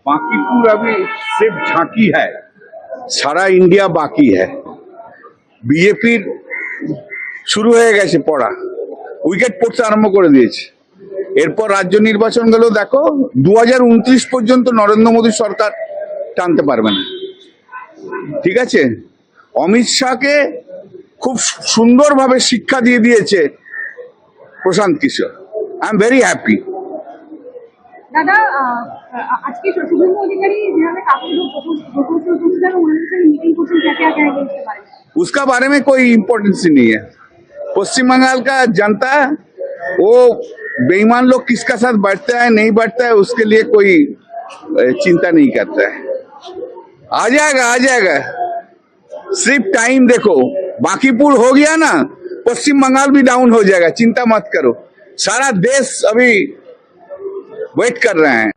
बांकीपुर अभी सिर्फ झांकी है, सारा इंडिया बाकी है। বিজেপির শুরু হয়ে গেছে পড়া, উইকেট পড়তে আরম্ভ করে দিয়েছে। এরপর রাজ্য নির্বাচন গেল, দেখো 2029 পর্যন্ত নরেন্দ্র মোদী সরকার টানতে পারবে না। ঠিক আছে, অমিত শাহকে খুব সুন্দরভাবে শিক্ষা দিয়ে দিয়েছে Prashant Kishor. I am very happy. দাদা, আজকে শুভেন্দু অধিকারী যেভাবে मीटिंग করছেন, क्या क्या कहेंगे इसके बारे में? उसका बारे में कोई इम्पोर्टेंस ही नहीं है। पश्चिम बंगाल का जनता, वो बेईमान लोग किसका साथ बैठता है नहीं बैठता है उसके लिए कोई चिंता नहीं करता है। आ जाएगा, आ जाएगा, सिर्फ टाइम देखो। बांकीपुर हो गया ना, पश्चिम बंगाल भी डाउन हो जाएगा, चिंता मत करो। सारा देश अभी वेट कर रहे हैं।